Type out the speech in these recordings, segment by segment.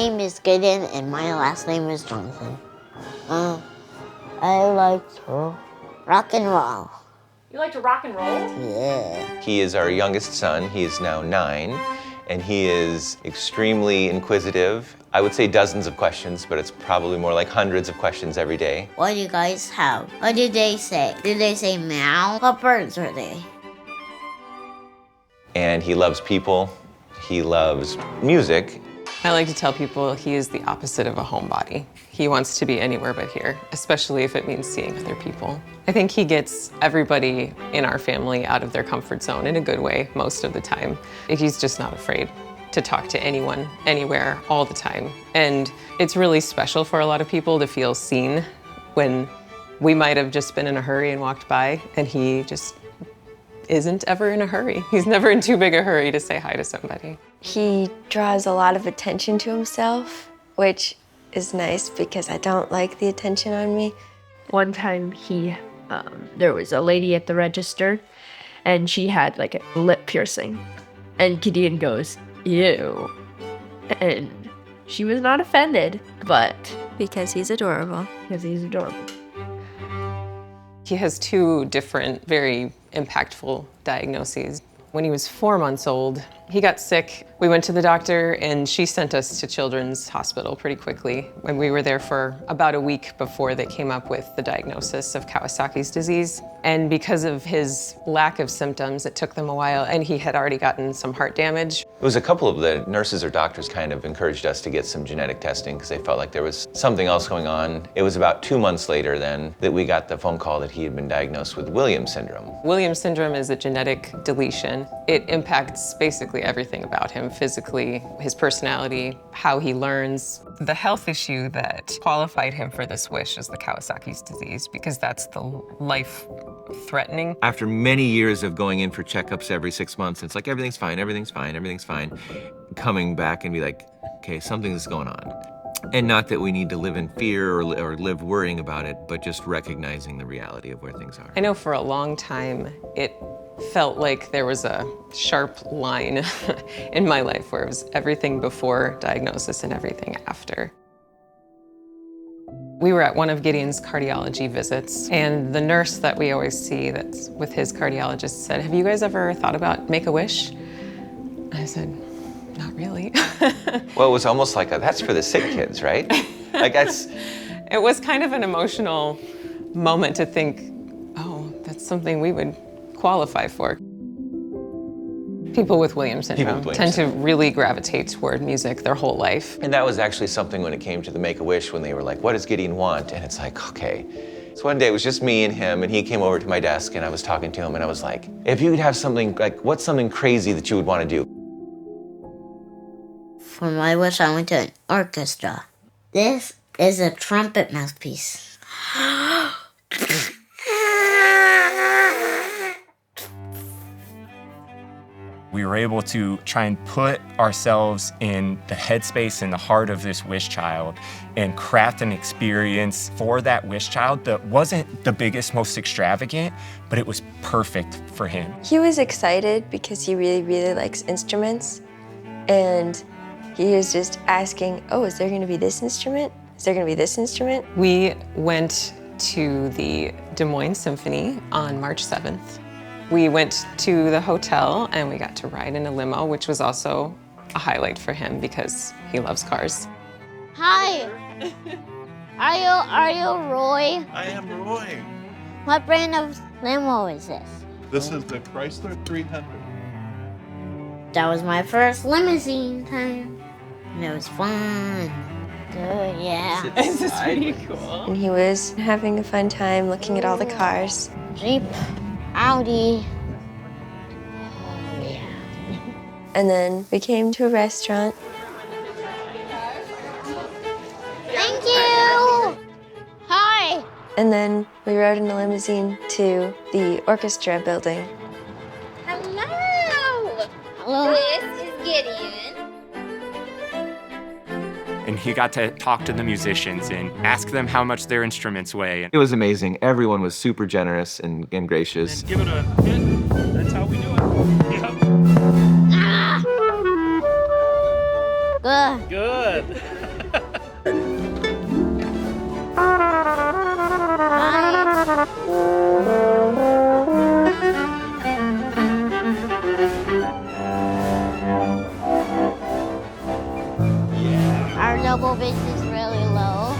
name is Gideon, and my last name is Jonathan. I like to rock and roll. You like to rock and roll? Yeah. He is our youngest son. He is now 9, and he is extremely inquisitive. I would say dozens of questions, but it's probably more like hundreds of questions every day. What do you guys have? What did they say? Did they say meow? What birds are they? And he loves people. He loves music. I like to tell people he is the opposite of a homebody. He wants to be anywhere but here, especially if it means seeing other people. I think he gets everybody in our family out of their comfort zone in a good way most of the time. He's just not afraid to talk to anyone, anywhere, all the time. And it's really special for a lot of people to feel seen when we might have just been in a hurry and walked by, and he just isn't ever in a hurry. He's never in too big a hurry to say hi to somebody. He draws a lot of attention to himself, which is nice because I don't like the attention on me. One time there was a lady at the register and she had like a lip piercing. And Gideon goes, ew. And she was not offended, but Because he's adorable. because he's adorable. He has 2 different, very impactful diagnoses. When he was 4 months old, he got sick. We went to the doctor and she sent us to Children's Hospital pretty quickly. When we were there for about a week before they came up with the diagnosis of Kawasaki's disease. And because of his lack of symptoms, it took them a while, and he had already gotten some heart damage. It was a couple of the nurses or doctors kind of encouraged us to get some genetic testing because they felt like there was something else going on. It was about 2 months later then that we got the phone call that he had been diagnosed with Williams syndrome. Williams syndrome is a genetic deletion. It impacts basically everything about him, physically, his personality, how he learns. The health issue that qualified him for this wish is the Kawasaki's disease, because that's the life-threatening. After many years of going in for checkups every 6 months, it's like everything's fine, everything's fine, everything's fine. Coming back and be like, okay, something's going on. And not that we need to live in fear or live worrying about it, but just recognizing the reality of where things are. I know for a long time, it felt like there was a sharp line in my life where it was everything before diagnosis and everything after. We were at one of Gideon's cardiology visits, and the nurse that we always see that's with his cardiologist said, "Have you guys ever thought about Make-A-Wish?" I said, "Not really." Well, it was almost like that's for the sick kids, right? Like that's. It was kind of an emotional moment to think, oh, that's something we would qualify for. People with Williams syndrome tend to really gravitate toward music their whole life. And that was actually something when it came to the Make-A-Wish, when they were like, what does Gideon want? And it's like, okay. So one day it was just me and him, and he came over to my desk and I was talking to him and I was like, if you could have something, like, what's something crazy that you would want to do? For my wish, I went to an orchestra. This is a trumpet mouthpiece. We were able to try and put ourselves in the headspace and the heart of this wish child and craft an experience for that wish child that wasn't the biggest, most extravagant, but it was perfect for him. He was excited because he really, really likes instruments. And he was just asking, oh, is there gonna be this instrument? Is there gonna be this instrument? We went to the Des Moines Symphony on March 7th. We went to the hotel and we got to ride in a limo, which was also a highlight for him because he loves cars. Hi. Are you Roy? I am Roy. What brand of limo is this? This is the Chrysler 300. That was my first limousine time. And it was fun. Good, yeah. This is pretty cool. And he was having a fun time looking at all the cars. Jeep, Audi. Oh, yeah. And then we came to a restaurant. Thank you. Hi. And then we rode in a limousine to the orchestra building. Hello. Hello. This is Gideon. And he got to talk to the musicians and ask them how much their instruments weigh. It was amazing. Everyone was super generous and gracious. And give it a hit. That's how we do it. Yep. Ah. Good. Good. Our double bass is really low.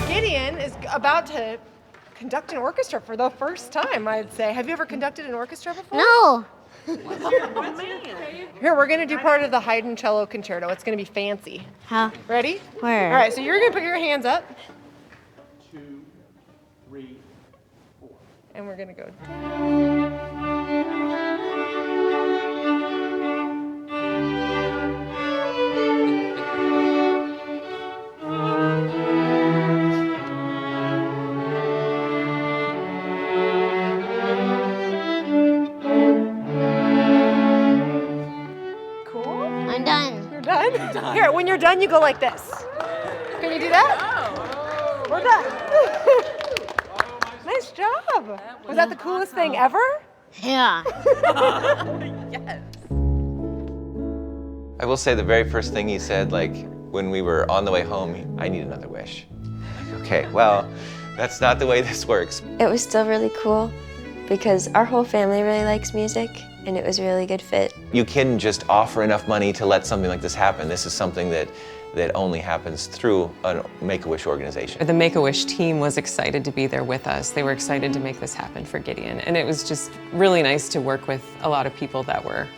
Gideon is about to conduct an orchestra for the first time, I'd say. Have you ever conducted an orchestra before? No. Here, we're gonna do part of the Haydn cello concerto. It's gonna be fancy. How? Ready? Where? All right, so you're gonna put your hands up. 2, 3, 4. And we're gonna go. Cool. I'm done. You're done? Here, when you're done, you go like this. Can you do that? We're done. Nice job. Was that the coolest thing ever? Yeah. I will say the very first thing he said, like when we were on the way home, I need another wish. Like, okay, well, that's not the way this works. It was still really cool because our whole family really likes music, and it was a really good fit. You couldn't just offer enough money to let something like this happen. This is something that only happens through a Make-A-Wish organization. The Make-A-Wish team was excited to be there with us. They were excited to make this happen for Gideon. And it was just really nice to work with a lot of people that were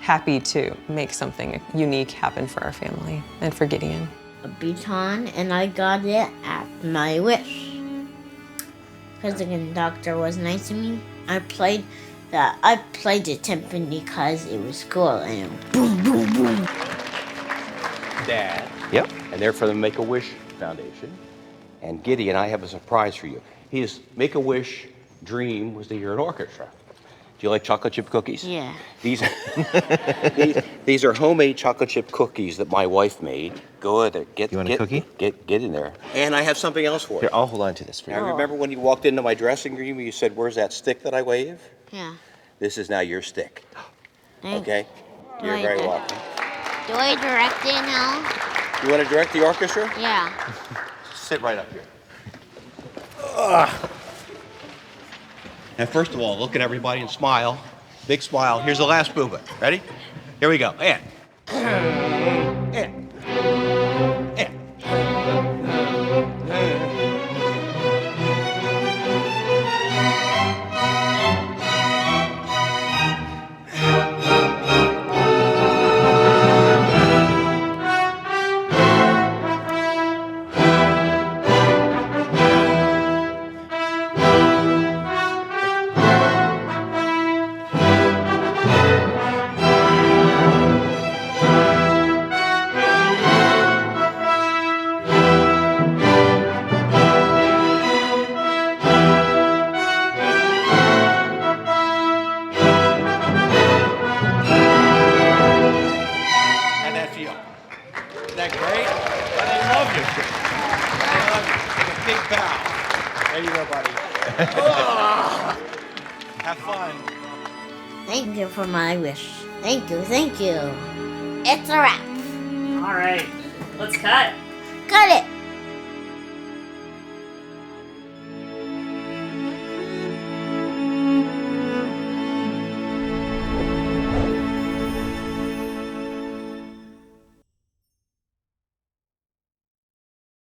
happy to make something unique happen for our family and for Gideon. A baton, and I got it at my wish. Because the conductor was nice to me. I played the timpani because it was cool, and it boom, boom, boom. Dad. Yep. And they're from the Make-A-Wish Foundation. And Gideon, I have a surprise for you. His Make-A-Wish dream was to hear an orchestra. Do you like chocolate chip cookies? Yeah. These are homemade chocolate chip cookies that my wife made. Go in there. You want a cookie? Get in there. And I have something else for you. Here, I'll hold on to this for you. Now, remember when you walked into my dressing room, you said, "Where's that stick that I wave?" Yeah. This is now your stick. Thanks. Okay? You're Right very there. welcome. Do I direct it now? You want to direct the orchestra? Yeah. Sit right up here. And first of all, look at everybody and smile. Big smile. Here's the last movement. Ready? Here we go. And. And. How'd that feel? Isn't that great? They love you. They love you. Take a big bow. There you go, buddy. Have fun. Thank you for my wish. Thank you, thank you. It's a wrap. All right, let's cut. Cut it.